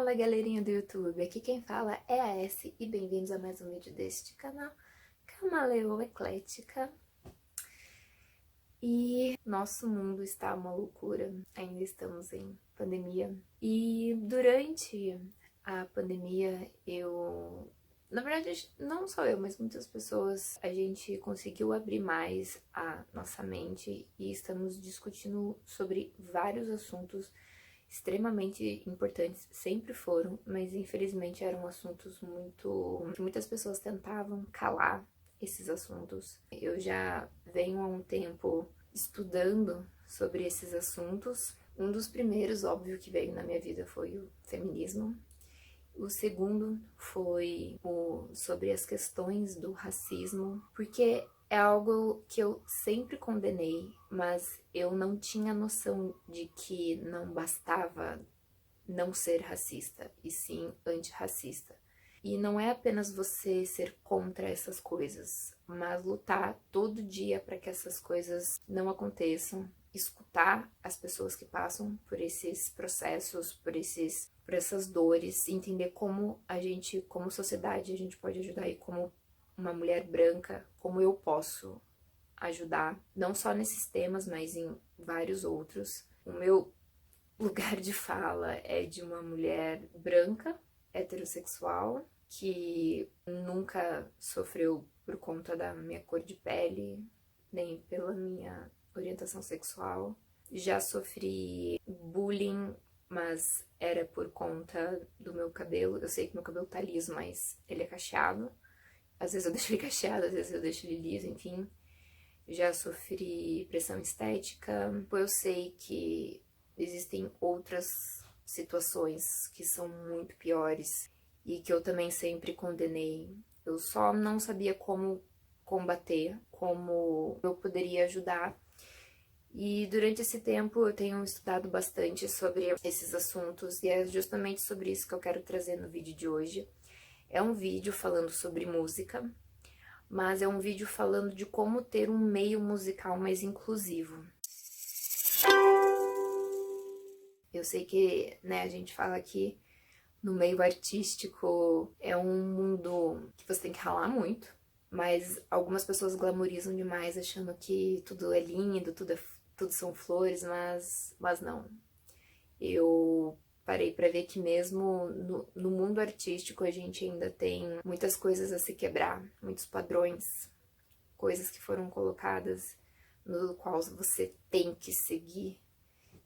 Fala galerinha do YouTube, aqui quem fala é a S e bem-vindos a mais um vídeo deste canal Camaleô Eclética. E nosso mundo está uma loucura, ainda estamos em pandemia. E durante a pandemia na verdade não só eu, mas muitas pessoas, a gente conseguiu abrir mais a nossa mente e estamos discutindo sobre vários assuntos extremamente importantes, sempre foram, mas infelizmente eram assuntos que muitas pessoas tentavam calar esses assuntos. Eu já venho há um tempo estudando sobre esses assuntos. Um dos primeiros, óbvio, que veio na minha vida foi o feminismo. O segundo foi sobre as questões do racismo, porque é algo que eu sempre condenei, mas eu não tinha noção de que não bastava não ser racista, e sim antirracista. E não é apenas você ser contra essas coisas, mas lutar todo dia para que essas coisas não aconteçam, escutar as pessoas que passam por esses processos, por essas dores, entender como a gente, como sociedade, a gente pode ajudar e como uma mulher branca, como eu posso ajudar, não só nesses temas, mas em vários outros. O meu lugar de fala é de uma mulher branca, heterossexual, que nunca sofreu por conta da minha cor de pele, nem pela minha orientação sexual. Já sofri bullying, mas era por conta do meu cabelo. Eu sei que meu cabelo tá liso, mas ele é cacheado. Às vezes eu deixo ele cacheado, às vezes eu deixo ele liso, enfim. Já sofri pressão estética. Eu sei que existem outras situações que são muito piores e que eu também sempre condenei. Eu só não sabia como combater, como eu poderia ajudar. E durante esse tempo eu tenho estudado bastante sobre esses assuntos e é justamente sobre isso que eu quero trazer no vídeo de hoje. É um vídeo falando sobre música, mas é um vídeo falando de como ter um meio musical mais inclusivo. Eu sei que, a gente fala que no meio artístico é um mundo que você tem que ralar muito, mas algumas pessoas glamorizam demais achando que tudo é lindo, tudo são flores, mas não. Eu parei pra ver que mesmo no mundo artístico a gente ainda tem muitas coisas a se quebrar, muitos padrões, coisas que foram colocadas no qual você tem que seguir,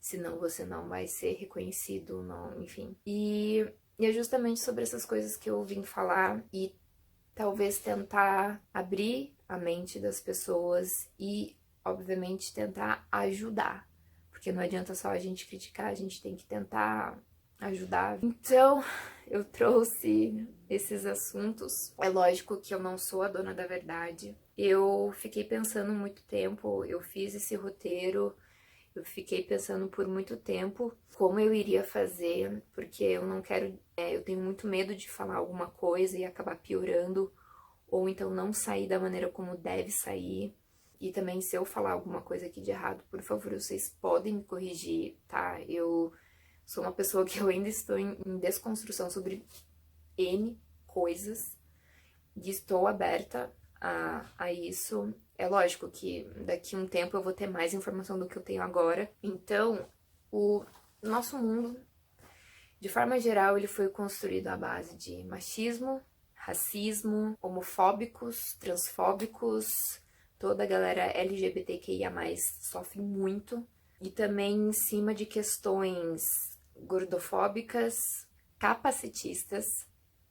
senão você não vai ser reconhecido, não, enfim. E é justamente sobre essas coisas que eu vim falar e talvez tentar abrir a mente das pessoas e, obviamente, tentar ajudar. Porque não adianta só a gente criticar, a gente tem que tentar ajudar. Então, eu trouxe esses assuntos. É lógico que eu não sou a dona da verdade. Eu fiquei pensando muito tempo, eu fiz esse roteiro, eu fiquei pensando por muito tempo como eu iria fazer, porque eu não quero, eu tenho muito medo de falar alguma coisa e acabar piorando, ou então não sair da maneira como deve sair. E também, se eu falar alguma coisa aqui de errado, por favor, vocês podem me corrigir, tá? Eu sou uma pessoa que eu ainda estou em desconstrução sobre N coisas e estou aberta a isso. É lógico que daqui a um tempo eu vou ter mais informação do que eu tenho agora. Então, o nosso mundo, de forma geral, ele foi construído à base de machismo, racismo, homofóbicos, transfóbicos, toda a galera LGBTQIA+, sofre muito. E também em cima de questões gordofóbicas, capacitistas,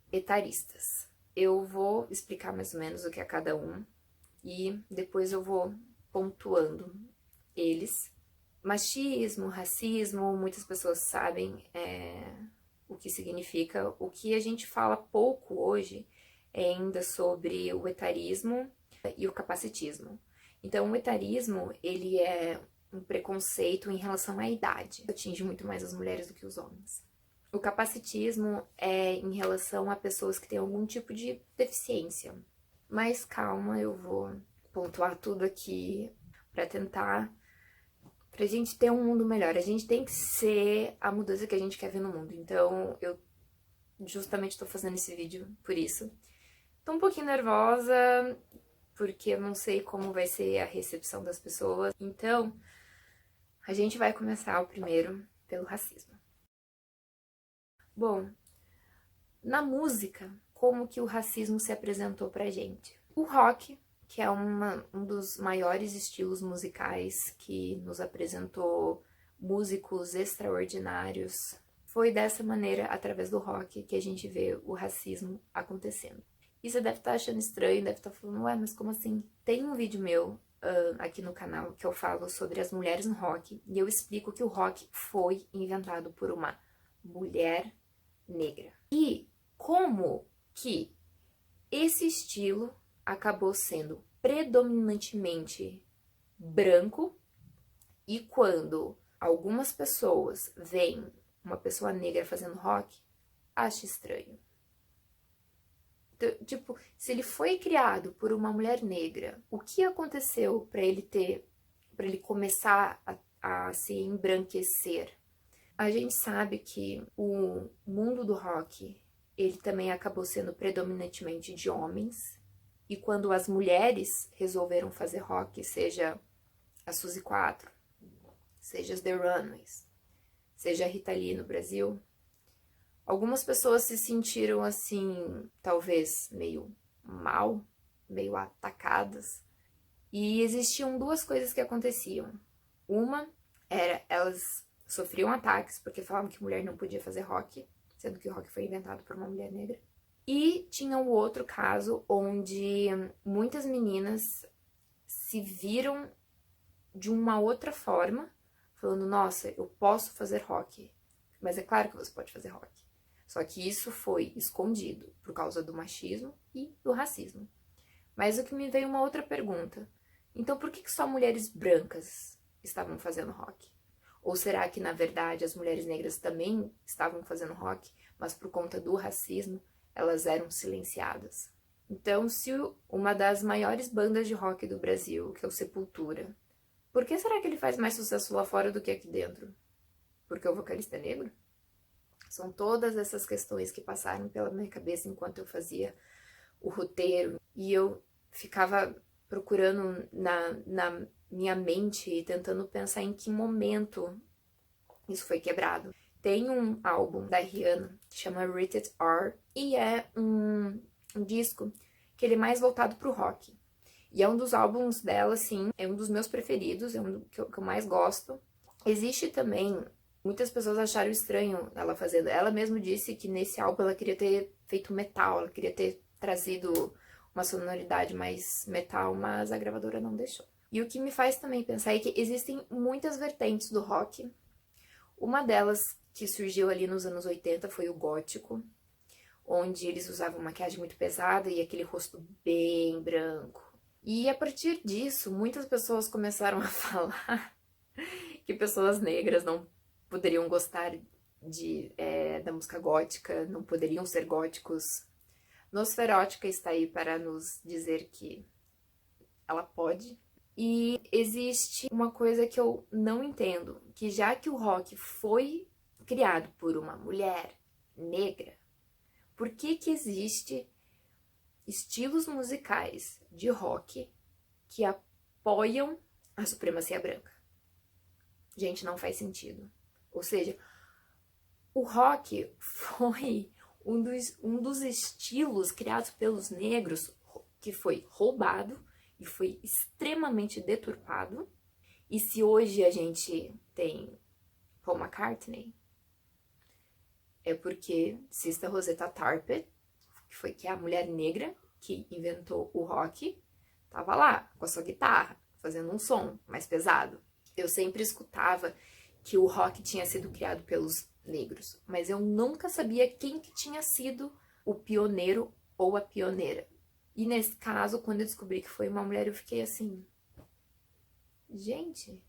etaristas. Eu vou explicar mais ou menos o que é cada um e depois eu vou pontuando eles. Machismo, racismo, muitas pessoas sabem o que significa. O que a gente fala pouco hoje é ainda sobre o etarismo e o capacitismo. Então, o etarismo, ele é um preconceito em relação à idade. Atinge muito mais as mulheres do que os homens. O capacitismo é em relação a pessoas que têm algum tipo de deficiência. Mas calma, eu vou pontuar tudo aqui pra gente ter um mundo melhor. A gente tem que ser a mudança que a gente quer ver no mundo. Então, eu justamente tô fazendo esse vídeo por isso. Tô um pouquinho nervosa, porque eu não sei como vai ser a recepção das pessoas. Então, a gente vai começar o primeiro pelo racismo. Bom, na música, como que o racismo se apresentou pra gente? O rock, que é um dos maiores estilos musicais que nos apresentou músicos extraordinários, foi dessa maneira, através do rock, que a gente vê o racismo acontecendo. E você deve estar achando estranho, deve estar falando, ué, mas como assim? Tem um vídeo meu aqui no canal que eu falo sobre as mulheres no rock, e eu explico que o rock foi inventado por uma mulher negra. E como que esse estilo acabou sendo predominantemente branco, e quando algumas pessoas veem uma pessoa negra fazendo rock, acha estranho. Então, tipo, se ele foi criado por uma mulher negra, o que aconteceu para ele começar a se embranquecer? A gente sabe que o mundo do rock, ele também acabou sendo predominantemente de homens, e quando as mulheres resolveram fazer rock, seja a Suzy 4, seja as The Runaways, seja a Rita Lee no Brasil, algumas pessoas se sentiram assim, talvez meio mal, meio atacadas. E existiam duas coisas que aconteciam. Uma era, elas sofriam ataques porque falavam que mulher não podia fazer rock, sendo que o rock foi inventado por uma mulher negra. E tinha o outro caso onde muitas meninas se viram de uma outra forma, falando, nossa, eu posso fazer rock. Mas é claro que você pode fazer rock. Só que isso foi escondido por causa do machismo e do racismo. Mas o que me veio uma outra pergunta. Então por que só mulheres brancas estavam fazendo rock? Ou será que, na verdade, as mulheres negras também estavam fazendo rock, mas por conta do racismo, elas eram silenciadas? Então, se uma das maiores bandas de rock do Brasil, que é o Sepultura, por que será que ele faz mais sucesso lá fora do que aqui dentro? Porque o vocalista é negro? São todas essas questões que passaram pela minha cabeça enquanto eu fazia o roteiro. E eu ficava procurando na minha mente, tentando pensar em que momento isso foi quebrado. Tem um álbum da Rihanna que chama Rated R, e é um disco que ele é mais voltado pro rock. E é um dos álbuns dela, assim, é um dos meus preferidos, é um que eu mais gosto. Existe também, muitas pessoas acharam estranho ela fazendo. Ela mesma disse que nesse álbum ela queria ter feito metal, ela queria ter trazido uma sonoridade mais metal, mas a gravadora não deixou. E o que me faz também pensar é que existem muitas vertentes do rock. Uma delas que surgiu ali nos anos 80 foi o gótico, onde eles usavam maquiagem muito pesada e aquele rosto bem branco. E a partir disso, muitas pessoas começaram a falar que pessoas negras não poderiam gostar da música gótica, não poderiam ser góticos. Nosferótica está aí para nos dizer que ela pode. E existe uma coisa que eu não entendo, que já que o rock foi criado por uma mulher negra, por que existe estilos musicais de rock que apoiam a supremacia branca? Gente, não faz sentido. Ou seja, o rock foi um dos estilos criados pelos negros que foi roubado e foi extremamente deturpado. E se hoje a gente tem Paul McCartney, é porque Sister Rosetta Tarpey, que é a mulher negra que inventou o rock, tava lá com a sua guitarra, fazendo um som mais pesado. Eu sempre escutava que o rock tinha sido criado pelos negros, mas eu nunca sabia quem que tinha sido o pioneiro ou a pioneira. E nesse caso, quando eu descobri que foi uma mulher, eu fiquei assim, gente,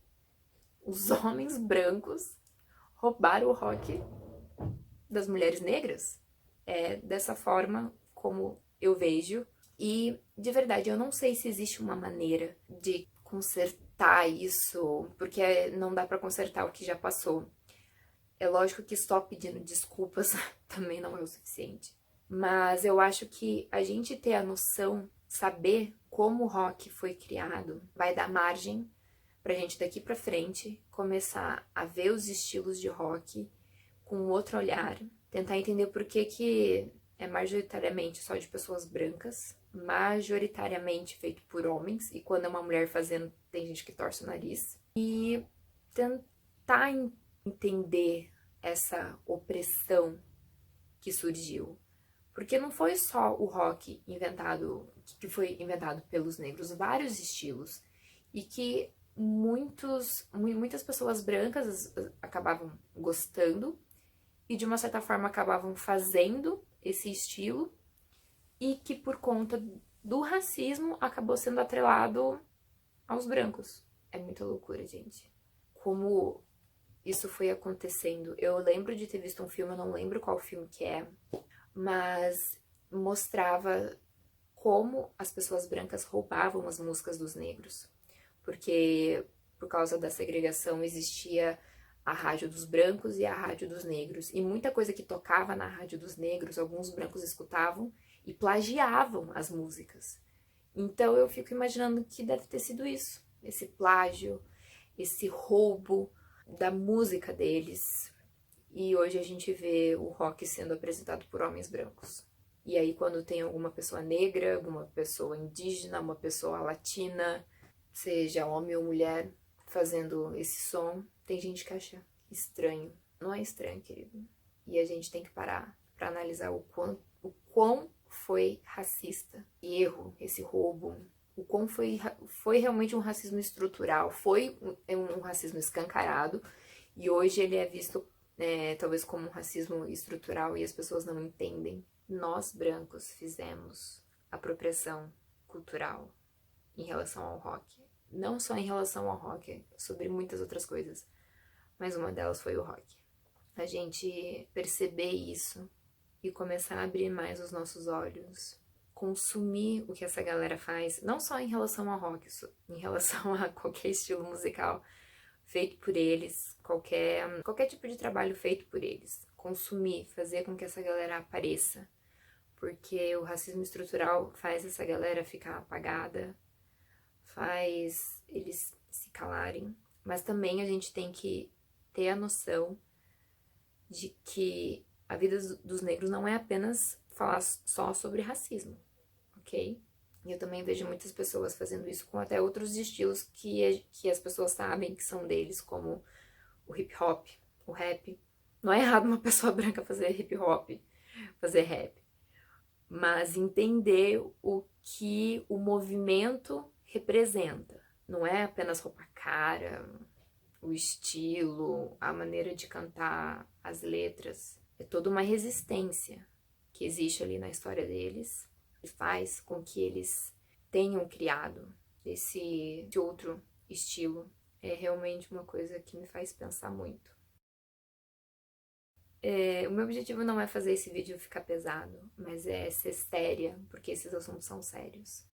os homens brancos roubaram o rock das mulheres negras? É dessa forma como eu vejo. E, de verdade, eu não sei se existe uma maneira de consertar isso, porque não dá pra consertar o que já passou. É lógico que estou pedindo desculpas também não é o suficiente. Mas eu acho que a gente ter a noção, saber como o rock foi criado, vai dar margem pra gente daqui pra frente começar a ver os estilos de rock com outro olhar, tentar entender por que é majoritariamente só de pessoas brancas, majoritariamente feito por homens, e quando é uma mulher fazendo, tem gente que torce o nariz, e tentar entender essa opressão que surgiu. Porque não foi só o rock inventado, que foi inventado pelos negros, vários estilos, e que muitas pessoas brancas acabavam gostando e de uma certa forma acabavam fazendo esse estilo e que por conta do racismo acabou sendo atrelado aos brancos. É muita loucura, gente. Como isso foi acontecendo. Eu lembro de ter visto um filme, eu não lembro qual filme que é, mas mostrava como as pessoas brancas roubavam as músicas dos negros. Porque por causa da segregação existia a rádio dos brancos e a rádio dos negros. E muita coisa que tocava na rádio dos negros, alguns brancos escutavam e plagiavam as músicas. Então eu fico imaginando que deve ter sido isso, esse plágio, esse roubo da música deles. E hoje a gente vê o rock sendo apresentado por homens brancos. E aí quando tem alguma pessoa negra, alguma pessoa indígena, uma pessoa latina, seja homem ou mulher, fazendo esse som, tem gente que acha estranho. Não é estranho, querido. E a gente tem que parar para analisar o quão foi racista, erro, esse roubo, o quão foi realmente um racismo estrutural, foi um racismo escancarado, e hoje ele é visto talvez como um racismo estrutural e as pessoas não entendem. Nós, brancos, fizemos apropriação cultural em relação ao rock. Não só em relação ao rock, sobre muitas outras coisas, mas uma delas foi o rock. A gente perceber isso e começar a abrir mais os nossos olhos, consumir o que essa galera faz, não só em relação ao rock, em relação a qualquer estilo musical feito por eles, qualquer tipo de trabalho feito por eles. Consumir, fazer com que essa galera apareça, porque o racismo estrutural faz essa galera ficar apagada, faz eles se calarem, mas também a gente tem que ter a noção de que a vida dos negros não é apenas falar só sobre racismo, ok? E eu também vejo muitas pessoas fazendo isso com até outros estilos que as pessoas sabem que são deles, como o hip hop, o rap. Não é errado uma pessoa branca fazer hip hop, fazer rap, mas entender o que o movimento representa. Não é apenas roupa cara, o estilo, a maneira de cantar, as letras. É toda uma resistência que existe ali na história deles e faz com que eles tenham criado esse outro estilo. É realmente uma coisa que me faz pensar muito. O meu objetivo não é fazer esse vídeo ficar pesado, mas é ser séria, porque esses assuntos são sérios.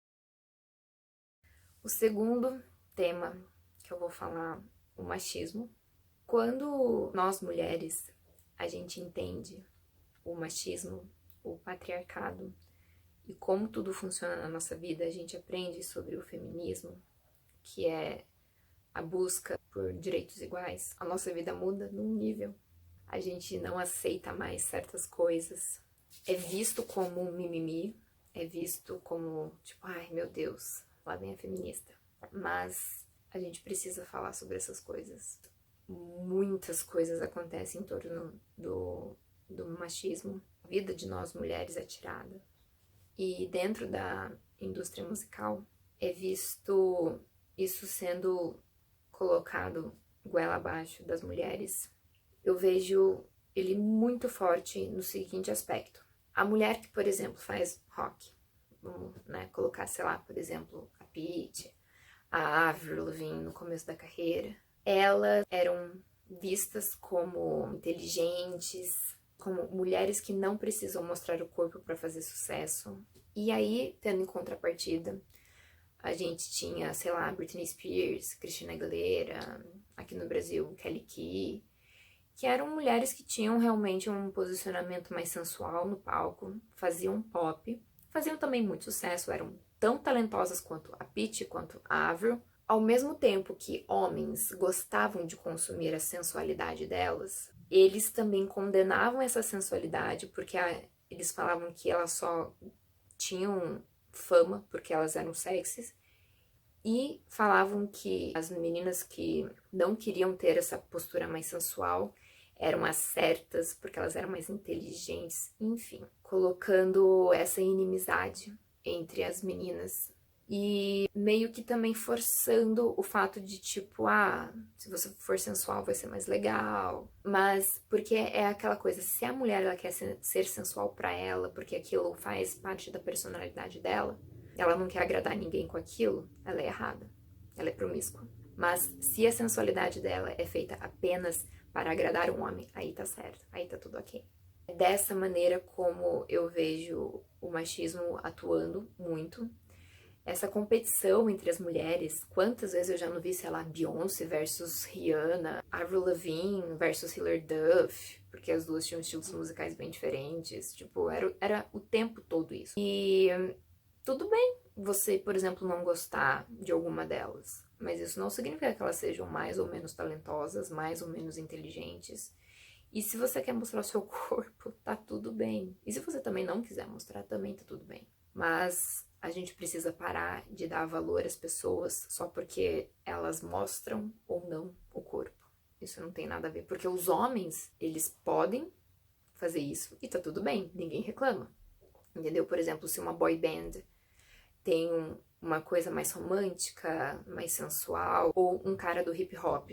O segundo tema que eu vou falar, o machismo. Quando nós mulheres, a gente entende o machismo, o patriarcado e como tudo funciona na nossa vida, a gente aprende sobre o feminismo, que é a busca por direitos iguais, a nossa vida muda num nível. A gente não aceita mais certas coisas. É visto como mimimi, é visto como, tipo, ai meu Deus, lá vem a feminista. Mas a gente precisa falar sobre essas coisas. Muitas coisas acontecem em torno do machismo. A vida de nós mulheres é tirada. E dentro da indústria musical é visto isso sendo colocado goela abaixo das mulheres. Eu vejo ele muito forte no seguinte aspecto. A mulher que, por exemplo, faz rock, vamos colocar, sei lá, por exemplo, a Pitty, a Avril Lavigne no começo da carreira, elas eram vistas como inteligentes, como mulheres que não precisam mostrar o corpo para fazer sucesso. E aí, tendo em contrapartida, a gente tinha, sei lá, Britney Spears, Christina Aguilera, aqui no Brasil, Kelly Key, que eram mulheres que tinham realmente um posicionamento mais sensual no palco, faziam pop, faziam também muito sucesso, eram tão talentosas quanto a Pitty, quanto a Avril. Ao mesmo tempo que homens gostavam de consumir a sensualidade delas, eles também condenavam essa sensualidade porque eles falavam que elas só tinham fama porque elas eram sexys, e falavam que as meninas que não queriam ter essa postura mais sensual eram as certas porque elas eram mais inteligentes, enfim, colocando essa inimizade entre as meninas e meio que também forçando o fato de tipo, se você for sensual vai ser mais legal, mas porque é aquela coisa, se a mulher ela quer ser sensual pra ela, porque aquilo faz parte da personalidade dela, ela não quer agradar ninguém com aquilo, ela é errada, ela é promíscua. Mas se a sensualidade dela é feita apenas para agradar um homem, aí tá certo, aí tá tudo ok. É dessa maneira como eu vejo o machismo atuando muito. Essa competição entre as mulheres, quantas vezes eu já não vi, sei lá, Beyoncé versus Rihanna, Avril Lavigne versus Hilary Duff, porque as duas tinham estilos musicais bem diferentes, tipo, era o tempo todo isso. E tudo bem você, por exemplo, não gostar de alguma delas, mas isso não significa que elas sejam mais ou menos talentosas, mais ou menos inteligentes. E se você quer mostrar o seu corpo, tá tudo bem. E se você também não quiser mostrar, também tá tudo bem. Mas a gente precisa parar de dar valor às pessoas só porque elas mostram ou não o corpo. Isso não tem nada a ver. Porque os homens, eles podem fazer isso e tá tudo bem, ninguém reclama. Entendeu? Por exemplo, se uma boy band tem uma coisa mais romântica, mais sensual, ou um cara do hip hop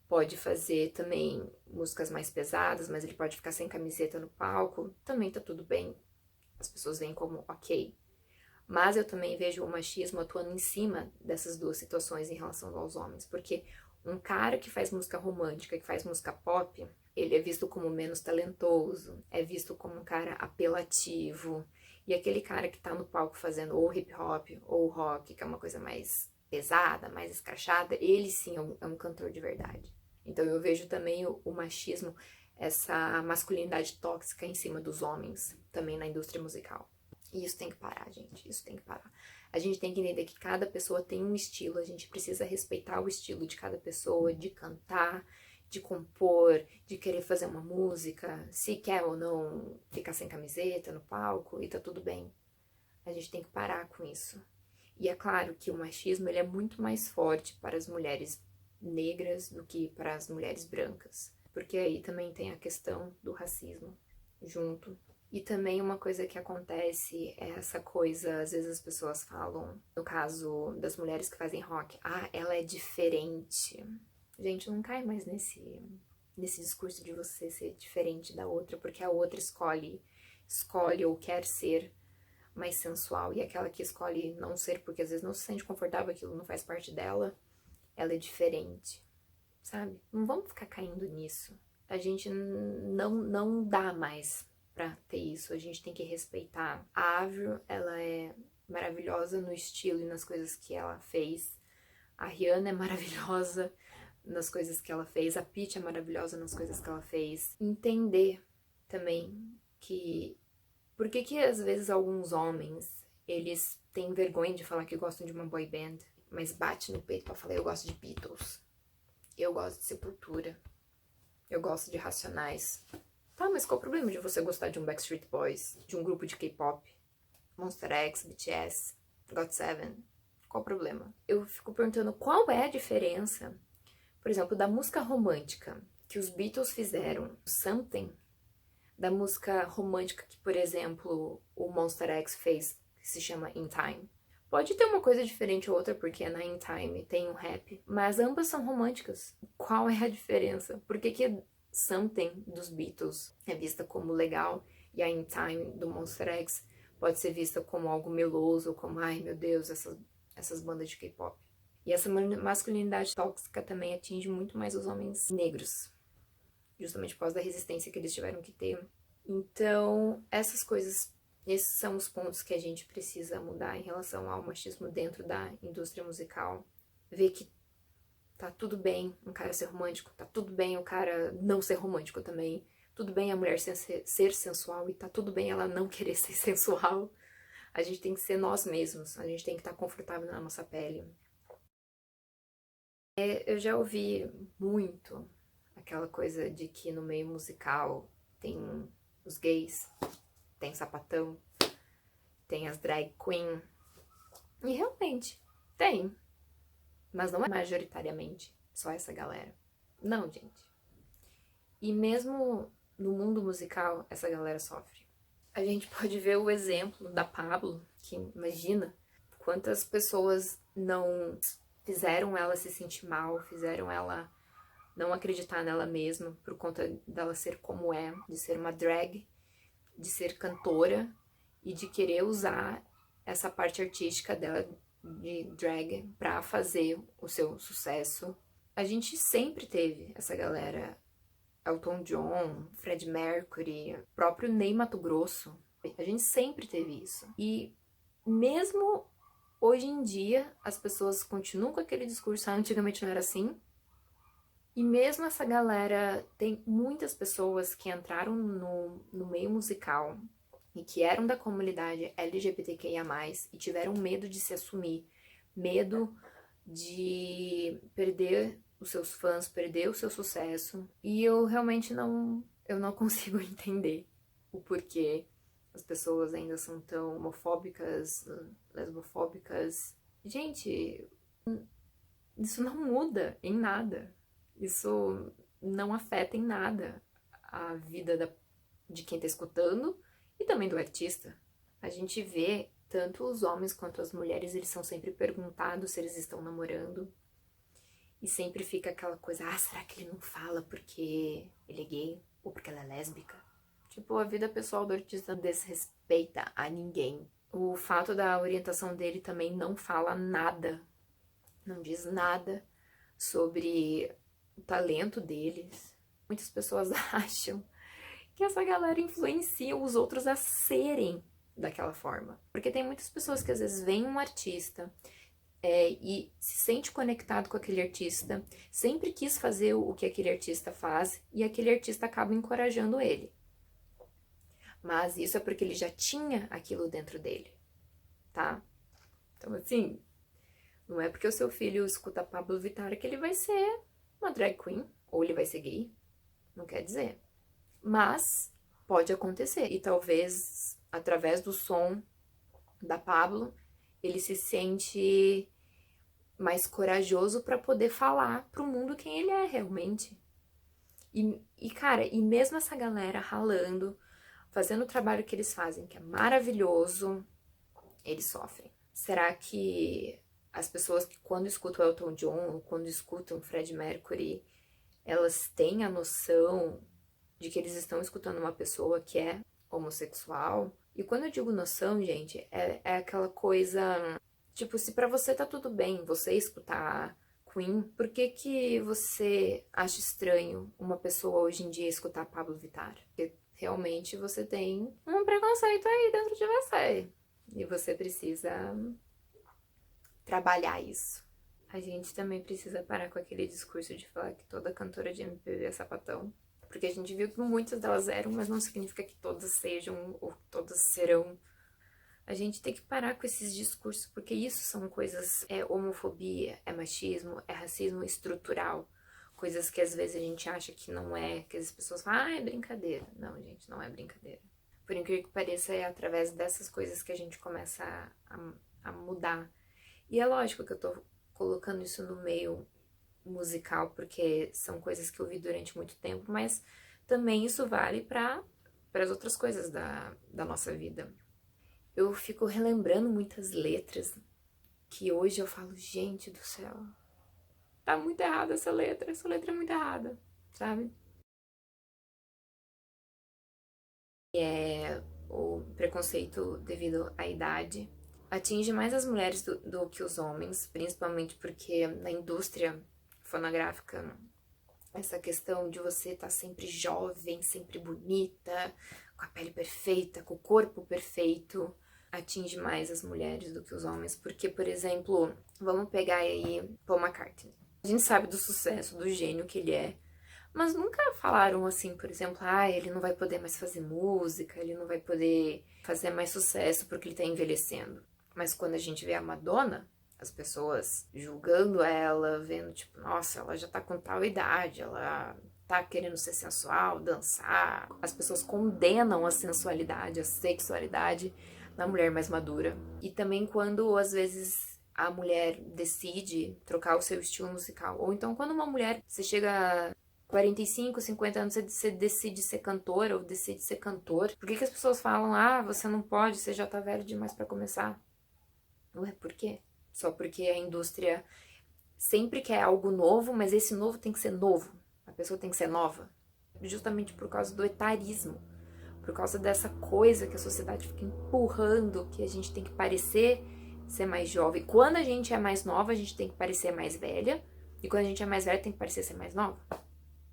pode fazer também músicas mais pesadas, mas ele pode ficar sem camiseta no palco, também tá tudo bem. As pessoas veem como ok. Mas eu também vejo o machismo atuando em cima dessas duas situações em relação aos homens, porque um cara que faz música romântica, que faz música pop, ele é visto como menos talentoso, é visto como um cara apelativo, e aquele cara que tá no palco fazendo ou hip hop ou rock, que é uma coisa mais pesada, mais escrachada, ele sim é um cantor de verdade. Então eu vejo também o machismo, essa masculinidade tóxica em cima dos homens, também na indústria musical. E isso tem que parar, gente, isso tem que parar. A gente tem que entender que cada pessoa tem um estilo, a gente precisa respeitar o estilo de cada pessoa, de cantar, de compor, de querer fazer uma música, se quer ou não ficar sem camiseta no palco, e tá tudo bem. A gente tem que parar com isso. E é claro que o machismo ele é muito mais forte para as mulheres negras do que para as mulheres brancas, porque aí também tem a questão do racismo junto. E também uma coisa que acontece é essa coisa, às vezes as pessoas falam, no caso das mulheres que fazem rock, ela é diferente. Gente, não cai mais nesse discurso de você ser diferente da outra, porque a outra escolhe ou quer ser mais sensual, e aquela que escolhe não ser, porque às vezes não se sente confortável, aquilo não faz parte dela, ela é diferente, sabe? Não vamos ficar caindo nisso. A gente não dá mais pra ter isso, a gente tem que respeitar. A Avril, ela é maravilhosa no estilo e nas coisas que ela fez. A Rihanna é maravilhosa nas coisas que ela fez. A Pitty é maravilhosa nas coisas que ela fez. Entender também que... Por que às vezes alguns homens, eles têm vergonha de falar que gostam de uma boy band, mas bate no peito pra falar, eu gosto de Beatles, eu gosto de Sepultura, eu gosto de Racionais. Tá, mas qual o problema de você gostar de um Backstreet Boys, de um grupo de K-pop, Monster X, BTS, GOT7? Qual o problema? Eu fico perguntando qual é a diferença, por exemplo, da música romântica que os Beatles fizeram, Something, da música romântica que, por exemplo, o Monster X fez, que se chama In Time. Pode ter uma coisa diferente ou outra, porque na In Time tem um rap, mas ambas são românticas. Qual é a diferença? Por que Something dos Beatles é vista como legal e a In Time do Monster X pode ser vista como algo meloso, como, ai meu Deus, essas bandas de K-pop? E essa masculinidade tóxica também atinge muito mais os homens negros, justamente por causa da resistência que eles tiveram que ter. Então, essas coisas, esses são os pontos que a gente precisa mudar em relação ao machismo dentro da indústria musical. Ver que Tá tudo bem um cara ser romântico, tá tudo bem o cara não ser romântico também. Tudo bem a mulher ser sensual e tá tudo bem ela não querer ser sensual. A gente tem que ser nós mesmos, a gente tem que estar confortável na nossa pele. Eu já ouvi muito aquela coisa de que no meio musical tem os gays, tem sapatão, tem as drag queen. E realmente, tem. Mas não é majoritariamente só essa galera. Não, gente. E mesmo no mundo musical, essa galera sofre. A gente pode ver o exemplo da Pabllo, que imagina quantas pessoas não fizeram ela se sentir mal, fizeram ela não acreditar nela mesma por conta dela ser como é, de ser uma drag, de ser cantora e de querer usar essa parte artística dela de drag pra fazer o seu sucesso. A gente sempre teve essa galera, Elton John, Fred Mercury, próprio Ney Matogrosso. A gente sempre teve isso. E mesmo hoje em dia, as pessoas continuam com aquele discurso, antigamente não era assim. E mesmo essa galera, tem muitas pessoas que entraram no meio musical e que eram da comunidade LGBTQIA+, e tiveram medo de se assumir, medo de perder os seus fãs, perder o seu sucesso. E eu realmente não consigo entender o porquê as pessoas ainda são tão homofóbicas, lesbofóbicas. Gente, isso não muda em nada. Isso não afeta em nada a vida de quem tá escutando e também do artista. A gente vê tanto os homens quanto as mulheres, eles são sempre perguntados se eles estão namorando. E sempre fica aquela coisa, será que ele não fala porque ele é gay? Ou porque ela é lésbica? Tipo, a vida pessoal do artista não desrespeita a ninguém. O fato da orientação dele também não fala nada, não diz nada sobre o talento deles. Muitas pessoas acham que essa galera influencia os outros a serem daquela forma. Porque tem muitas pessoas que às vezes veem um artista e se sente conectado com aquele artista, sempre quis fazer o que aquele artista faz e aquele artista acaba encorajando ele. Mas isso é porque ele já tinha aquilo dentro dele, tá? Então, assim, não é porque o seu filho escuta Pabllo Vittar que ele vai ser uma drag queen ou ele vai ser gay. Não quer dizer. Mas pode acontecer. E talvez, através do som da Pabllo, ele se sente mais corajoso para poder falar pro mundo quem ele é realmente. E, cara, e mesmo essa galera ralando, fazendo o trabalho que eles fazem, que é maravilhoso, eles sofrem. Será que as pessoas que quando escutam Elton John, ou quando escutam Fred Mercury, elas têm a noção de que eles estão escutando uma pessoa que é homossexual? E quando eu digo noção, gente, é aquela coisa, tipo, se pra você tá tudo bem você escutar Queen, por que que você acha estranho uma pessoa hoje em dia escutar Pabllo Vittar? Porque realmente você tem um preconceito aí dentro de você. E você precisa trabalhar isso. A gente também precisa parar com aquele discurso de falar que toda cantora de MPB é sapatão. Porque a gente viu que muitas delas eram, mas não significa que todas sejam ou todas serão. A gente tem que parar com esses discursos, porque isso são coisas, é homofobia, é machismo, é racismo estrutural. Coisas que às vezes a gente acha que não é, que as pessoas falam, é brincadeira. Não, gente, não é brincadeira. Por incrível que pareça, é através dessas coisas que a gente começa a mudar. E é lógico que eu tô colocando isso no meio musical, porque são coisas que eu vi durante muito tempo, mas também isso vale para as outras coisas da nossa vida. Eu fico relembrando muitas letras que hoje eu falo, gente do céu, tá muito errada essa letra é muito errada, sabe? O preconceito devido à idade atinge mais as mulheres do que os homens, principalmente porque na indústria fonográfica, essa questão de você estar sempre jovem, sempre bonita, com a pele perfeita, com o corpo perfeito, atinge mais as mulheres do que os homens. Porque, por exemplo, vamos pegar aí Paul McCartney. A gente sabe do sucesso, do gênio que ele é, mas nunca falaram assim, por exemplo, ele não vai poder mais fazer música, ele não vai poder fazer mais sucesso porque ele tá envelhecendo. Mas quando a gente vê a Madonna, as pessoas julgando ela, vendo tipo, nossa, ela já tá com tal idade, ela tá querendo ser sensual, dançar. As pessoas condenam a sensualidade, a sexualidade da mulher mais madura. E também quando, às vezes, a mulher decide trocar o seu estilo musical. Ou então quando uma mulher, você chega 45, 50 anos, você decide ser cantora ou decide ser cantor. Por que as pessoas falam, você não pode, você já tá velho demais pra começar? Ué, por quê? Só porque a indústria sempre quer algo novo, mas esse novo tem que ser novo. A pessoa tem que ser nova. Justamente por causa do etarismo. Por causa dessa coisa que a sociedade fica empurrando, que a gente tem que parecer ser mais jovem. Quando a gente é mais nova, a gente tem que parecer mais velha. E quando a gente é mais velha, tem que parecer ser mais nova.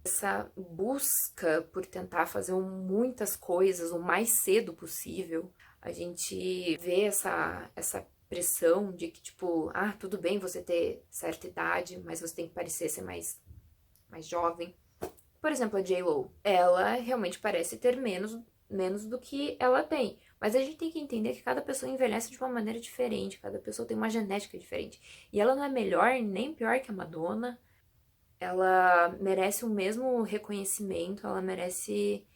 Essa busca por tentar fazer muitas coisas o mais cedo possível, a gente vê essa pressão de que, tipo, tudo bem você ter certa idade, mas você tem que parecer ser mais jovem. Por exemplo, a J.Lo, ela realmente parece ter menos do que ela tem. Mas a gente tem que entender que cada pessoa envelhece de uma maneira diferente, cada pessoa tem uma genética diferente. E ela não é melhor nem pior que a Madonna. Ela merece o mesmo reconhecimento, ela merece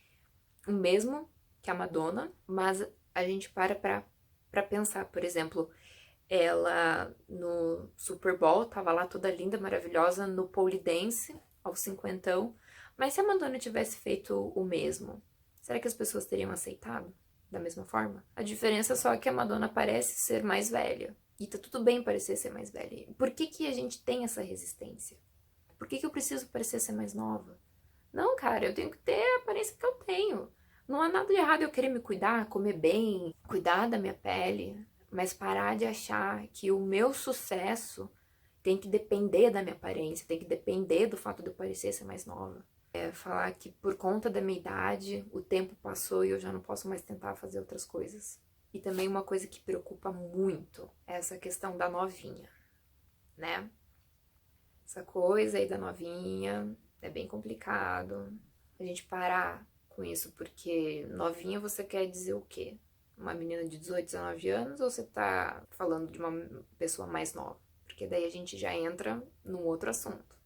o mesmo que a Madonna, mas a gente pra pensar, por exemplo, ela no Super Bowl tava lá toda linda, maravilhosa, no pole dance, aos 50, mas se a Madonna tivesse feito o mesmo, será que as pessoas teriam aceitado da mesma forma? A diferença só é que a Madonna parece ser mais velha, e tá tudo bem parecer ser mais velha. Por que a gente tem essa resistência? Por que eu preciso parecer ser mais nova? Não, cara, eu tenho que ter a aparência que eu tenho. Não há nada de errado eu querer me cuidar, comer bem, cuidar da minha pele, mas parar de achar que o meu sucesso tem que depender da minha aparência, tem que depender do fato de eu parecer ser mais nova. Falar que por conta da minha idade, o tempo passou e eu já não posso mais tentar fazer outras coisas. E também uma coisa que preocupa muito é essa questão da novinha, né? Essa coisa aí da novinha é bem complicado a gente parar com isso, porque novinha você quer dizer o quê? Uma menina de 18, 19 anos ou você tá falando de uma pessoa mais nova? Porque daí a gente já entra num outro assunto,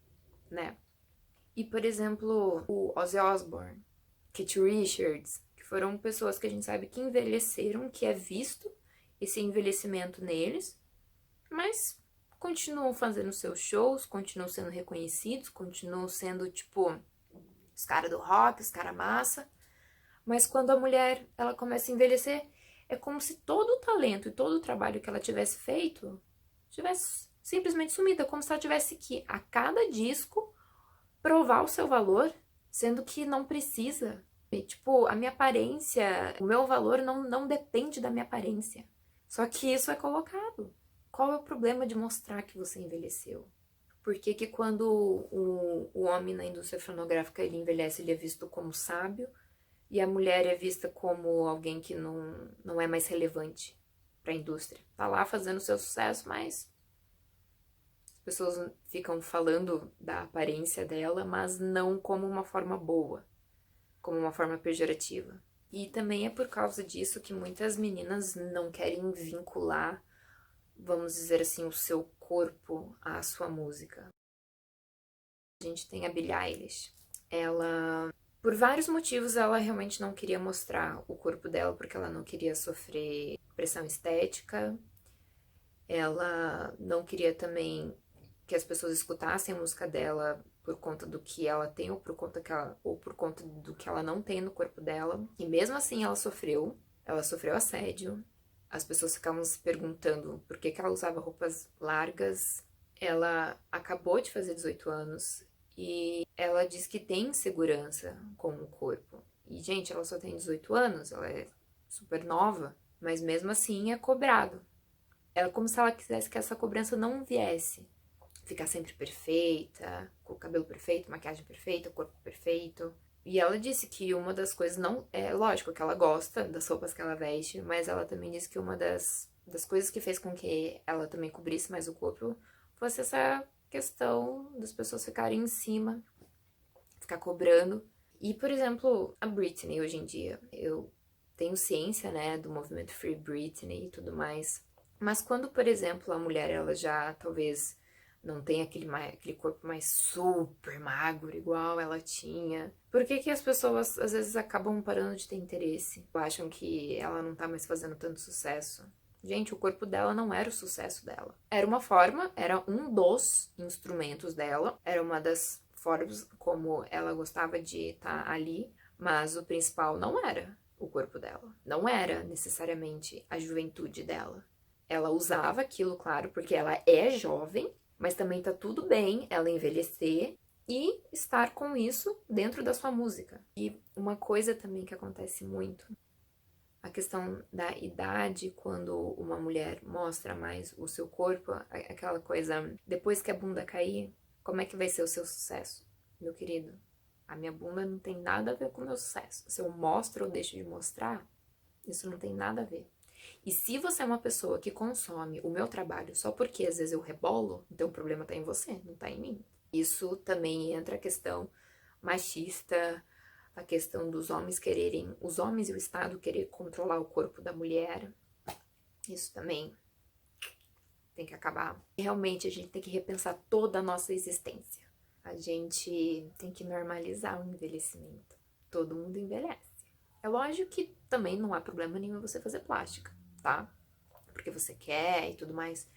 né? E, por exemplo, o Ozzy Osbourne, Keith Richards, que foram pessoas que a gente sabe que envelheceram, que é visto esse envelhecimento neles, mas continuam fazendo seus shows, continuam sendo reconhecidos, continuam sendo, tipo, os caras do rock, os caras massa. Mas quando a mulher, ela começa a envelhecer, é como se todo o talento e todo o trabalho que ela tivesse feito tivesse simplesmente sumido. É como se ela tivesse que, a cada disco, provar o seu valor, sendo que não precisa. E, tipo, a minha aparência, o meu valor não depende da minha aparência. Só que isso é colocado. Qual é o problema de mostrar que você envelheceu? Por que que quando o homem na indústria fonográfica ele envelhece, ele é visto como sábio e a mulher é vista como alguém que não é mais relevante para a indústria? Tá lá fazendo seu sucesso, mas as pessoas ficam falando da aparência dela, mas não como uma forma boa, como uma forma pejorativa. E também é por causa disso que muitas meninas não querem vincular, vamos dizer assim, o seu corpo à sua música. A gente tem a Billie Eilish. Ela, por vários motivos, ela realmente não queria mostrar o corpo dela porque ela não queria sofrer pressão estética. Ela não queria também que as pessoas escutassem a música dela por conta do que ela tem ou por conta do que ela não tem no corpo dela. E mesmo assim ela sofreu assédio. As pessoas ficavam se perguntando por que ela usava roupas largas. Ela acabou de fazer 18 anos e ela diz que tem insegurança com o corpo. E, gente, ela só tem 18 anos, ela é super nova, mas mesmo assim é cobrado. É como se ela quisesse que essa cobrança não viesse. Ficar sempre perfeita, com o cabelo perfeito, maquiagem perfeita, corpo perfeito. E ela disse que uma das coisas não... É lógico que ela gosta das roupas que ela veste, mas ela também disse que uma das coisas que fez com que ela também cobrisse mais o corpo fosse essa questão das pessoas ficarem em cima, ficar cobrando. E, por exemplo, a Britney hoje em dia, eu tenho ciência, né, do movimento Free Britney e tudo mais, mas quando, por exemplo, a mulher, ela já talvez não tem aquele corpo mais super magro igual ela tinha, por que que as pessoas às vezes acabam parando de ter interesse? Acham que ela não tá mais fazendo tanto sucesso? Gente, o corpo dela não era o sucesso dela. Era uma forma, era um dos instrumentos dela, era uma das formas como ela gostava de estar ali, mas o principal não era o corpo dela. Não era necessariamente a juventude dela. Ela usava aquilo, claro, porque ela é jovem, mas também tá tudo bem ela envelhecer e estar com isso dentro da sua música. E uma coisa também que acontece muito, a questão da idade, quando uma mulher mostra mais o seu corpo, aquela coisa, depois que a bunda cair, como é que vai ser o seu sucesso, meu querido? A minha bunda não tem nada a ver com o meu sucesso. Se eu mostro ou deixo de mostrar, isso não tem nada a ver. E se você é uma pessoa que consome o meu trabalho só porque às vezes eu rebolo, então o problema tá em você, não tá em mim. Isso também entra a questão machista, a questão dos homens quererem, os homens e o Estado querer controlar o corpo da mulher. Isso também tem que acabar. E realmente a gente tem que repensar toda a nossa existência. A gente tem que normalizar o envelhecimento. Todo mundo envelhece. É lógico que também não há problema nenhum você fazer plástica, tá? Porque você quer e tudo mais.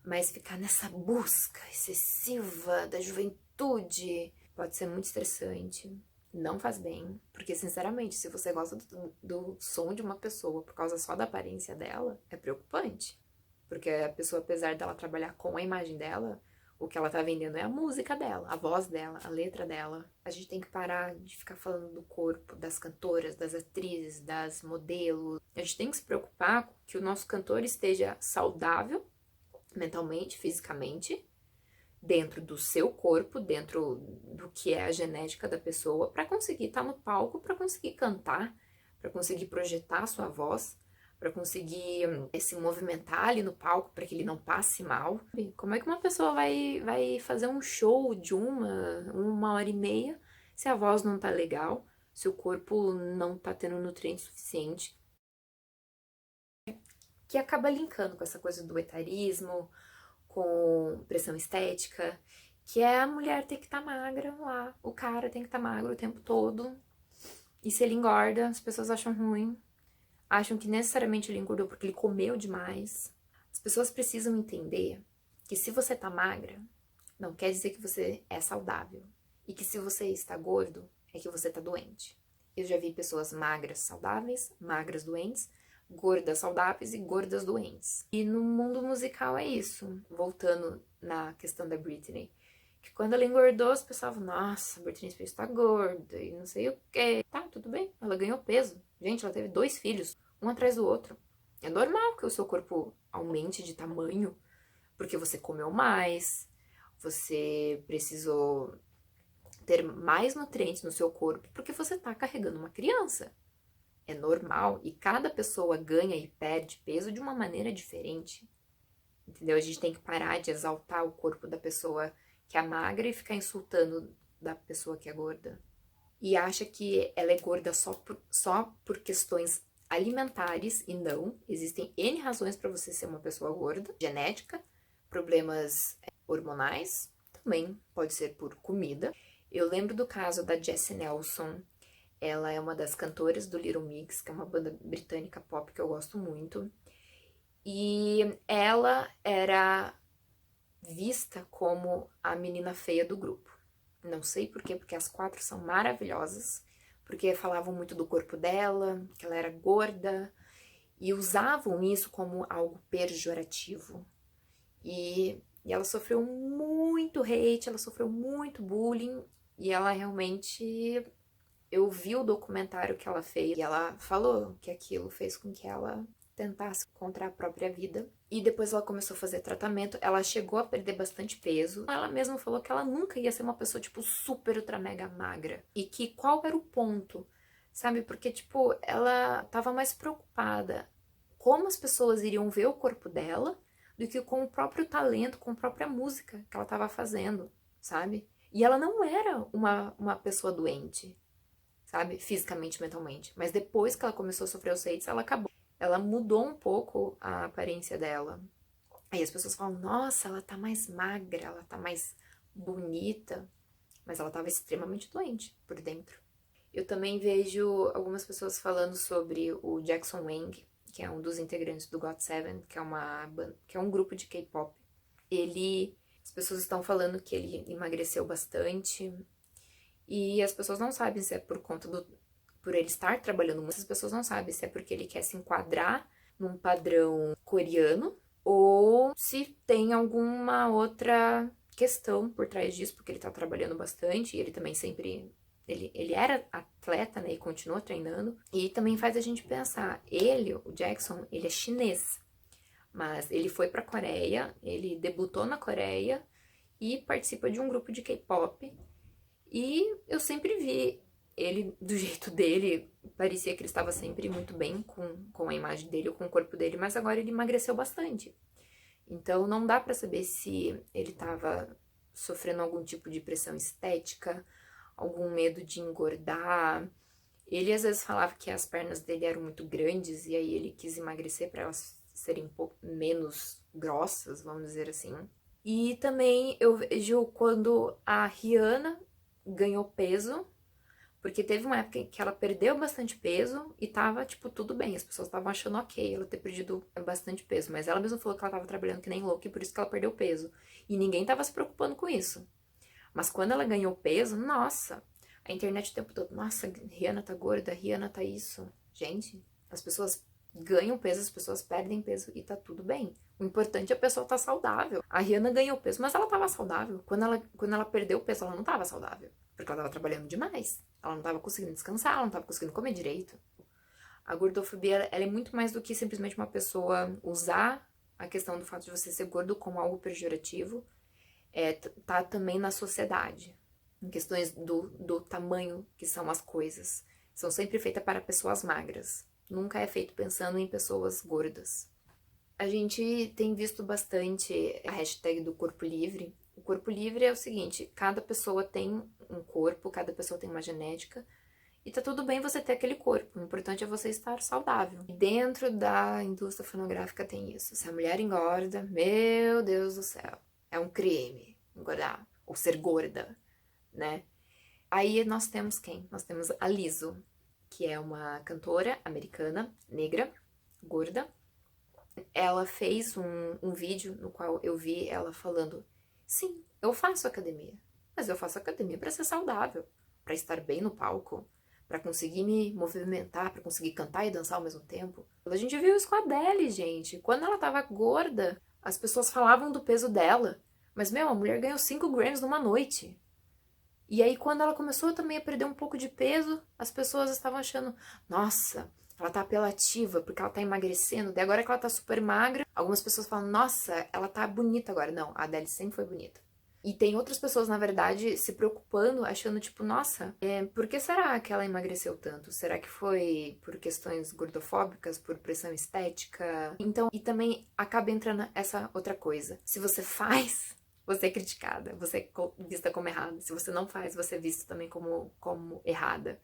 Mas ficar nessa busca excessiva da juventude pode ser muito estressante. Não faz bem. Porque, sinceramente, se você gosta do som de uma pessoa por causa só da aparência dela, é preocupante. Porque a pessoa, apesar dela trabalhar com a imagem dela, o que ela tá vendendo é a música dela, a voz dela, a letra dela. A gente tem que parar de ficar falando do corpo, das cantoras, das atrizes, das modelos. A gente tem que se preocupar que o nosso cantor esteja saudável, mentalmente, fisicamente, dentro do seu corpo, dentro do que é a genética da pessoa, para conseguir estar no palco, para conseguir cantar, para conseguir projetar a sua voz, para conseguir se movimentar ali no palco para que ele não passe mal. Como é que uma pessoa vai fazer um show de uma hora e meia se a voz não tá legal, se o corpo não tá tendo nutriente suficiente? Que acaba linkando com essa coisa do etarismo, com pressão estética, que é a mulher ter que estar magra lá, o cara tem que estar magro o tempo todo. E se ele engorda, as pessoas acham ruim. Acham que necessariamente ele engordou porque ele comeu demais. As pessoas precisam entender que se você tá magra, não quer dizer que você é saudável. E que se você está gordo, é que você tá doente. Eu já vi pessoas magras saudáveis, magras doentes, gordas saudáveis e gordas doentes. E no mundo musical é isso. Voltando na questão da Britney. Que quando ela engordou, as pessoas falavam, nossa, a Britney Spears tá gorda e não sei o quê. Tá, tudo bem, ela ganhou peso. Gente, ela teve 2 filhos, um atrás do outro. É normal que o seu corpo aumente de tamanho, porque você comeu mais, você precisou ter mais nutrientes no seu corpo, porque você tá carregando uma criança. É normal e cada pessoa ganha e perde peso de uma maneira diferente. Entendeu? A gente tem que parar de exaltar o corpo da pessoa que é magra e ficar insultando da pessoa que é gorda. E acha que ela é gorda só por questões alimentares, e não. Existem N razões para você ser uma pessoa gorda. Genética, problemas hormonais, também pode ser por comida. Eu lembro do caso da Jessie Nelson. Ela é uma das cantoras do Little Mix, que é uma banda britânica pop que eu gosto muito. E ela era vista como a menina feia do grupo. Não sei por quê, porque as 4 são maravilhosas, porque falavam muito do corpo dela, que ela era gorda, e usavam isso como algo pejorativo. E ela sofreu muito hate, ela sofreu muito bullying, e ela realmente... Eu vi o documentário que ela fez, e ela falou que aquilo fez com que ela tentasse contra a própria vida. E depois ela começou a fazer tratamento, ela chegou a perder bastante peso. Ela mesma falou que ela nunca ia ser uma pessoa, tipo, super, ultra, mega magra. E que qual era o ponto, sabe? Porque, tipo, ela tava mais preocupada como as pessoas iriam ver o corpo dela do que com o próprio talento, com a própria música que ela estava fazendo, sabe? E ela não era uma pessoa doente, sabe? Fisicamente, mentalmente. Mas depois que ela começou a sofrer os hates, ela acabou. Ela mudou um pouco a aparência dela. Aí as pessoas falam, nossa, ela tá mais magra, ela tá mais bonita. Mas ela tava extremamente doente por dentro. Eu também vejo algumas pessoas falando sobre o Jackson Wang, que é um dos integrantes do GOT7, que é um grupo de K-pop. As pessoas estão falando que ele emagreceu bastante, e as pessoas não sabem se é por ele estar trabalhando muito, as pessoas não sabem se é porque ele quer se enquadrar num padrão coreano, ou se tem alguma outra questão por trás disso, porque ele tá trabalhando bastante, e ele também sempre... Ele era atleta, né, e continua treinando, e também faz a gente pensar, o Jackson, ele é chinês, mas ele foi pra Coreia, ele debutou na Coreia, e participa de um grupo de K-pop, e eu sempre vi ele do jeito dele, parecia que ele estava sempre muito bem com a imagem dele ou com o corpo dele, mas agora ele emagreceu bastante. Então não dá pra saber se ele estava sofrendo algum tipo de pressão estética, algum medo de engordar. Ele às vezes falava que as pernas dele eram muito grandes e aí ele quis emagrecer para elas serem um pouco menos grossas, vamos dizer assim. E também eu vejo quando a Rihanna ganhou peso, porque teve uma época que ela perdeu bastante peso e tava, tipo, tudo bem. As pessoas estavam achando ok ela ter perdido bastante peso. Mas ela mesma falou que ela tava trabalhando que nem louca e por isso que ela perdeu peso. E ninguém tava se preocupando com isso. Mas quando ela ganhou peso, nossa, a internet o tempo todo, nossa, Rihanna tá gorda, Rihanna tá isso. Gente, as pessoas ganham peso, as pessoas perdem peso e tá tudo bem. O importante é a pessoa estar saudável. A Rihanna ganhou peso, mas ela tava saudável. Quando ela perdeu peso, ela não tava saudável. Porque ela tava trabalhando demais. Ela não tava conseguindo descansar, ela não tava conseguindo comer direito. A gordofobia, ela é muito mais do que simplesmente uma pessoa usar a questão do fato de você ser gordo como algo pejorativo. Tá também na sociedade. Em questões do tamanho que são as coisas. São sempre feitas para pessoas magras. Nunca é feito pensando em pessoas gordas. A gente tem visto bastante a hashtag do corpo livre. O corpo livre é o seguinte, cada pessoa tem um corpo, cada pessoa tem uma genética, e tá tudo bem você ter aquele corpo, o importante é você estar saudável. E dentro da indústria fonográfica tem isso. Se a mulher engorda, meu Deus do céu, é um crime engordar, ou ser gorda, né? Aí nós temos quem? Nós temos a Lizzo, que é uma cantora americana, negra, gorda. Ela fez um vídeo no qual eu vi ela falando: sim, eu faço academia, mas eu faço academia para ser saudável, para estar bem no palco, para conseguir me movimentar, para conseguir cantar e dançar ao mesmo tempo. A gente viu isso com a Adele, gente. Quando ela tava gorda, as pessoas falavam do peso dela, mas, meu, a mulher ganhou 5 Grammys numa noite. E aí, quando ela começou também a perder um pouco de peso, as pessoas estavam achando, nossa, ela tá apelativa porque ela tá emagrecendo. Daí agora que ela tá super magra, algumas pessoas falam, nossa, ela tá bonita agora. Não, a Adele sempre foi bonita. E tem outras pessoas, na verdade, se preocupando, achando tipo, nossa, por que será que ela emagreceu tanto? Será que foi por questões gordofóbicas, por pressão estética? Então, e também acaba entrando essa outra coisa. Se você faz, você é criticada, você é vista como errada. Se você não faz, você é visto também como errada.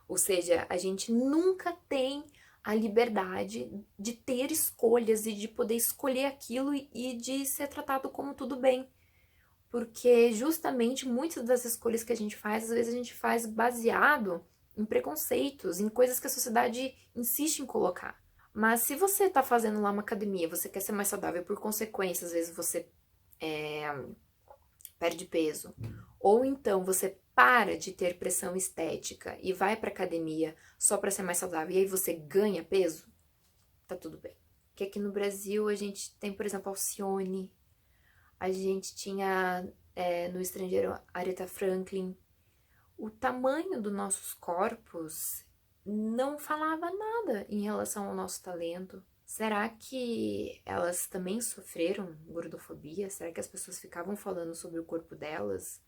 Ou seja, a gente nunca tem a liberdade de ter escolhas e de poder escolher aquilo e de ser tratado como tudo bem. Porque justamente muitas das escolhas que a gente faz, às vezes a gente faz baseado em preconceitos, em coisas que a sociedade insiste em colocar. Mas se você tá fazendo lá uma academia, você quer ser mais saudável, por consequência, às vezes você perde peso, ou então você para de ter pressão estética e vai pra academia só pra ser mais saudável, e aí você ganha peso, tá tudo bem. Porque aqui no Brasil a gente tem, por exemplo, Alcione, a gente tinha no estrangeiro Aretha Franklin. O tamanho dos nossos corpos não falava nada em relação ao nosso talento. Será que elas também sofreram gordofobia? Será que as pessoas ficavam falando sobre o corpo delas?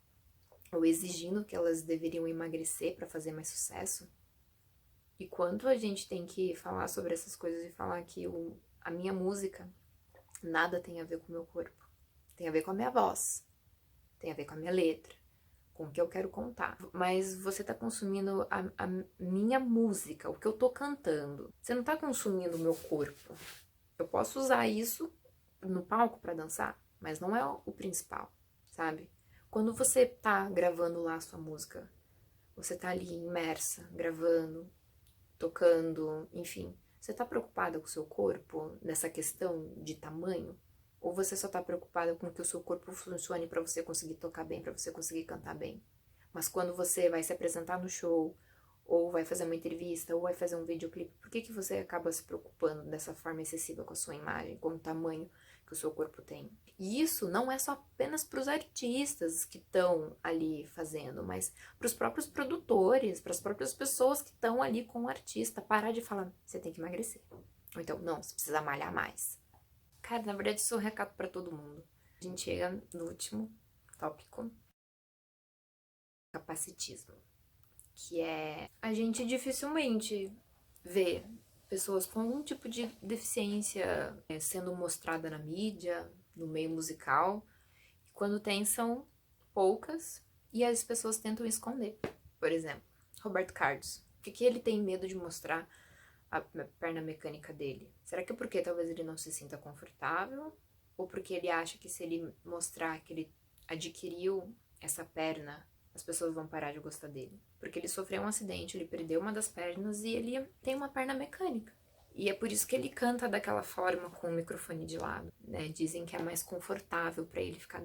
Ou exigindo que elas deveriam emagrecer para fazer mais sucesso? E quanto a gente tem que falar sobre essas coisas e falar que a minha música Nada tem a ver com o meu corpo. Tem a ver com a minha voz. Tem a ver com a minha letra. Com o que eu quero contar. Mas você tá consumindo a minha música, o que eu tô cantando. Você não tá consumindo o meu corpo. Eu posso usar isso no palco pra dançar, mas não é o principal, sabe? Quando você tá gravando lá a sua música, você tá ali imersa, gravando, tocando, enfim. Você tá preocupada com o seu corpo nessa questão de tamanho? Ou você só tá preocupada com que o seu corpo funcione pra você conseguir tocar bem, pra você conseguir cantar bem? Mas quando você vai se apresentar no show, ou vai fazer uma entrevista, ou vai fazer um videoclipe, por que que você acaba se preocupando dessa forma excessiva com a sua imagem, com o tamanho que o seu corpo tem? E isso não é só apenas para os artistas que estão ali fazendo, mas para os próprios produtores, para as próprias pessoas que estão ali com o artista. Parar de falar, você tem que emagrecer. Ou então, não, você precisa malhar mais. Cara, na verdade, isso é um recado para todo mundo. A gente chega no último tópico, capacitismo, que é a gente dificilmente vê pessoas com algum tipo de deficiência sendo mostrada na mídia, no meio musical. Quando tem, são poucas e as pessoas tentam esconder. Por exemplo, Roberto Carlos. Por que ele tem medo de mostrar a perna mecânica dele? Será que é porque talvez ele não se sinta confortável? Ou porque ele acha que se ele mostrar que ele adquiriu essa perna, as pessoas vão parar de gostar dele? Porque ele sofreu um acidente, ele perdeu uma das pernas e ele tem uma perna mecânica. E é por isso que ele canta daquela forma com o microfone de lado, né? Dizem que é mais confortável para ele ficar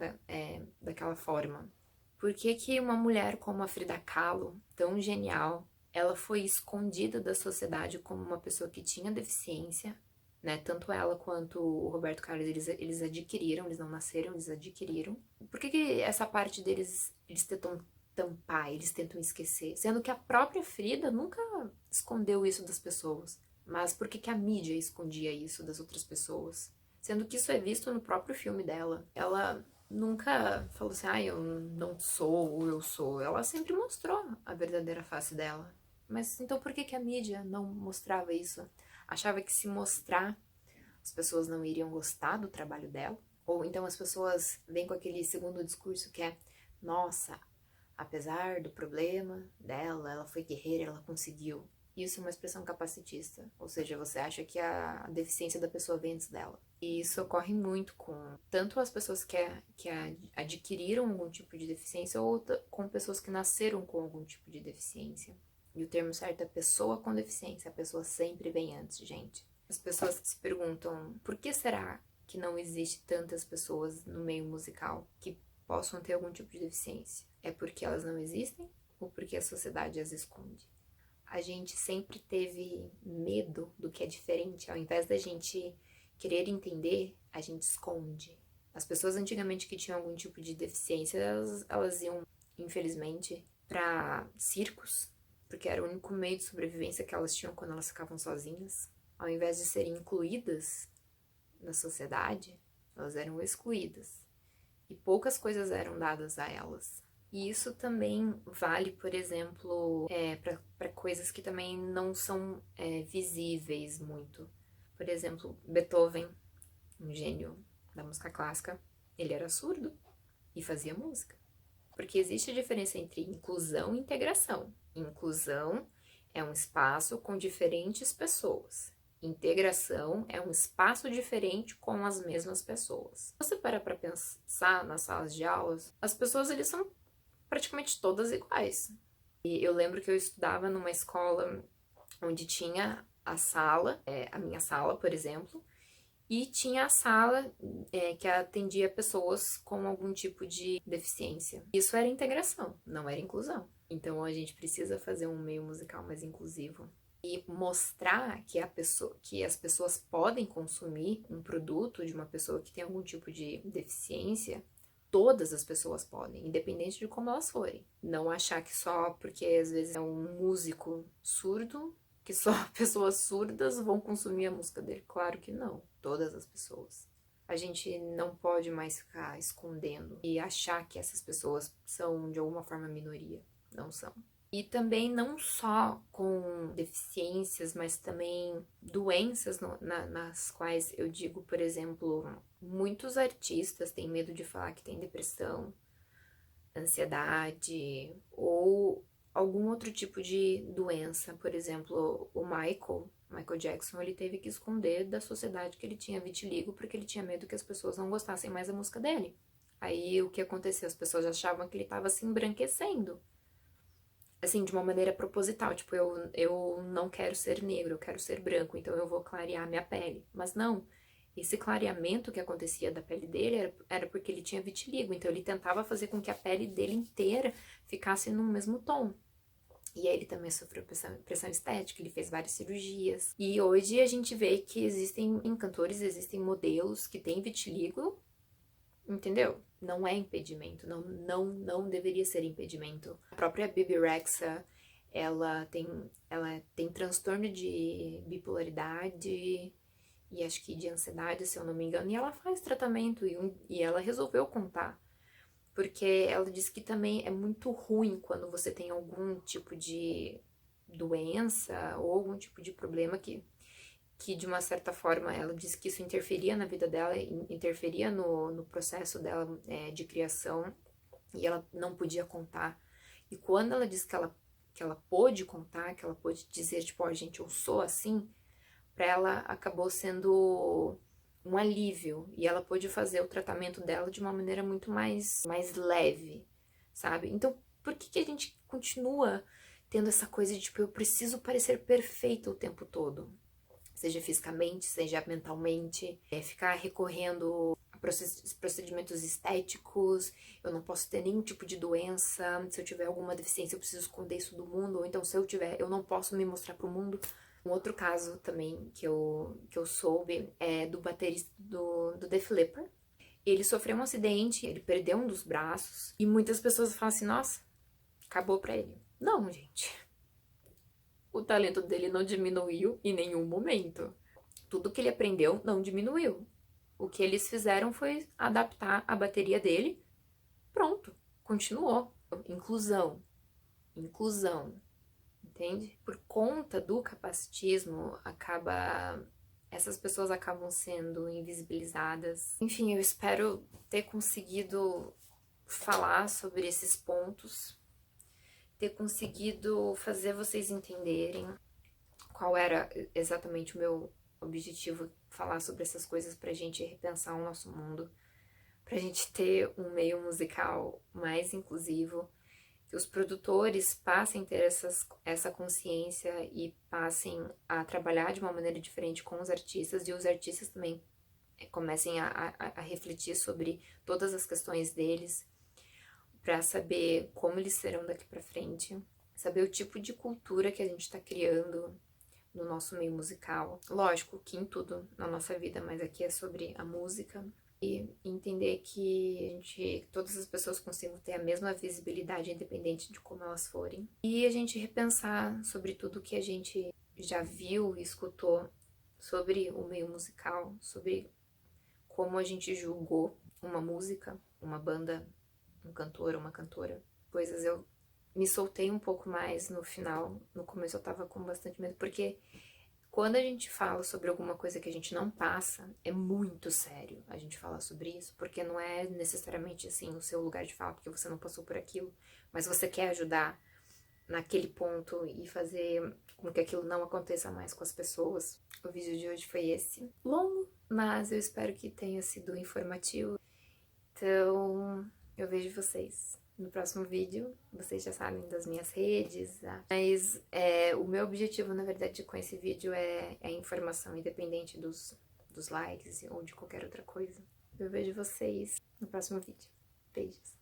daquela forma. Por que que uma mulher como a Frida Kahlo, tão genial, ela foi escondida da sociedade como uma pessoa que tinha deficiência, né? Tanto ela quanto o Roberto Carlos, eles adquiriram, eles não nasceram, eles adquiriram. Por que que essa parte deles, eles tentam tampar, eles tentam esquecer? Sendo que a própria Frida nunca escondeu isso das pessoas. Mas por que que a mídia escondia isso das outras pessoas? Sendo que isso é visto no próprio filme dela. Ela nunca falou assim, ah, eu não sou ou eu sou. Ela sempre mostrou a verdadeira face dela. Mas então por que que a mídia não mostrava isso? Achava que se mostrar, as pessoas não iriam gostar do trabalho dela? Ou então as pessoas vêm com aquele segundo discurso que é, nossa, apesar do problema dela, ela foi guerreira, ela conseguiu. Isso é uma expressão capacitista, ou seja, você acha que a deficiência da pessoa vem antes dela. E isso ocorre muito com tanto as pessoas que adquiriram algum tipo de deficiência ou com pessoas que nasceram com algum tipo de deficiência. E o termo certo é pessoa com deficiência, a pessoa sempre vem antes, gente. As pessoas que se perguntam por que será que não existe tantas pessoas no meio musical que possam ter algum tipo de deficiência? É porque elas não existem ou porque a sociedade as esconde? A gente sempre teve medo do que é diferente. Ao invés da gente querer entender, a gente esconde. As pessoas antigamente que tinham algum tipo de deficiência, elas iam, infelizmente, para circos, porque era o único meio de sobrevivência que elas tinham quando elas ficavam sozinhas. Ao invés de serem incluídas na sociedade, elas eram excluídas. E poucas coisas eram dadas a elas. E isso também vale, por exemplo, para coisas que também não são visíveis muito. Por exemplo, Beethoven, um gênio da música clássica, ele era surdo e fazia música. Porque existe a diferença entre inclusão e integração. Inclusão é um espaço com diferentes pessoas. Integração é um espaço diferente com as mesmas pessoas. Se você para pra pensar nas salas de aulas, as pessoas eles são praticamente todas iguais. E eu lembro que eu estudava numa escola onde tinha a sala, a minha sala, por exemplo, e tinha a sala que atendia pessoas com algum tipo de deficiência. Isso era integração, não era inclusão. Então a gente precisa fazer um meio musical mais inclusivo e mostrar que as pessoas podem consumir um produto de uma pessoa que tem algum tipo de deficiência. Todas as pessoas podem, independente de como elas forem. Não achar que só porque às vezes é um músico surdo, que só pessoas surdas vão consumir a música dele. Claro que não, todas as pessoas. A gente não pode mais ficar escondendo e achar que essas pessoas são de alguma forma minoria. Não são. E também não só com deficiências, mas também doenças nas quais eu digo, por exemplo, muitos artistas têm medo de falar que tem depressão, ansiedade ou algum outro tipo de doença. Por exemplo, o Michael Jackson, ele teve que esconder da sociedade que ele tinha vitiligo porque ele tinha medo que as pessoas não gostassem mais da música dele. Aí o que aconteceu? As pessoas achavam que ele estava se embranquecendo. Assim, de uma maneira proposital, tipo, eu não quero ser negro, eu quero ser branco, então eu vou clarear minha pele. Mas não, esse clareamento que acontecia da pele dele era porque ele tinha vitiligo, então ele tentava fazer com que a pele dele inteira ficasse no mesmo tom. E aí ele também sofreu pressão estética, ele fez várias cirurgias. E hoje a gente vê que existem cantores, existem modelos que têm vitiligo, entendeu? Não é impedimento, não deveria ser impedimento. A própria Bibi Rexha, ela tem transtorno de bipolaridade e acho que de ansiedade, se eu não me engano, e ela faz tratamento e ela resolveu contar. Porque ela diz que também é muito ruim quando você tem algum tipo de doença ou algum tipo de problema que de uma certa forma ela diz que isso interferia na vida dela, interferia no processo dela de criação e ela não podia contar. E quando ela diz que ela pôde contar, que ela pôde dizer, tipo, ó, gente, eu sou assim, pra ela acabou sendo um alívio e ela pôde fazer o tratamento dela de uma maneira muito mais leve, sabe? Então, por que a gente continua tendo essa coisa de, tipo, eu preciso parecer perfeita o tempo todo? Seja fisicamente, seja mentalmente, ficar recorrendo a procedimentos estéticos, eu não posso ter nenhum tipo de doença, se eu tiver alguma deficiência eu preciso esconder isso do mundo, ou então se eu tiver, eu não posso me mostrar pro mundo. Um outro caso também que eu soube é do baterista do Def Leppard. Ele sofreu um acidente, ele perdeu um dos braços, e muitas pessoas falam assim, nossa, acabou pra ele. Não, gente. O talento dele não diminuiu em nenhum momento. Tudo que ele aprendeu não diminuiu. O que eles fizeram foi adaptar a bateria dele. Pronto, continuou. Inclusão, inclusão, entende? Por conta do capacitismo, essas pessoas acabam sendo invisibilizadas. Enfim, eu espero ter conseguido falar sobre esses pontos, ter conseguido fazer vocês entenderem qual era exatamente o meu objetivo, falar sobre essas coisas pra gente repensar o nosso mundo, pra gente ter um meio musical mais inclusivo, que os produtores passem a ter essa consciência e passem a trabalhar de uma maneira diferente com os artistas e os artistas também comecem a refletir sobre todas as questões deles para saber como eles serão daqui para frente, saber o tipo de cultura que a gente está criando no nosso meio musical. Lógico que em tudo na nossa vida, mas aqui é sobre a música. E entender que todas as pessoas consigam ter a mesma visibilidade, independente de como elas forem. E a gente repensar sobre tudo que a gente já viu e escutou sobre o meio musical, sobre como a gente julgou uma música, uma banda, um cantor, uma cantora. Coisas eu me soltei um pouco mais no final. No começo eu tava com bastante medo, porque quando a gente fala sobre alguma coisa que a gente não passa, é muito sério a gente falar sobre isso, porque não é necessariamente assim o seu lugar de fala, porque você não passou por aquilo, mas você quer ajudar naquele ponto e fazer com que aquilo não aconteça mais com as pessoas. O vídeo de hoje foi esse. Longo, mas eu espero que tenha sido informativo. Então, eu vejo vocês no próximo vídeo. Vocês já sabem das minhas redes, tá? Mas o meu objetivo, na verdade, com esse vídeo é informação, independente dos likes ou de qualquer outra coisa. Eu vejo vocês no próximo vídeo. Beijos!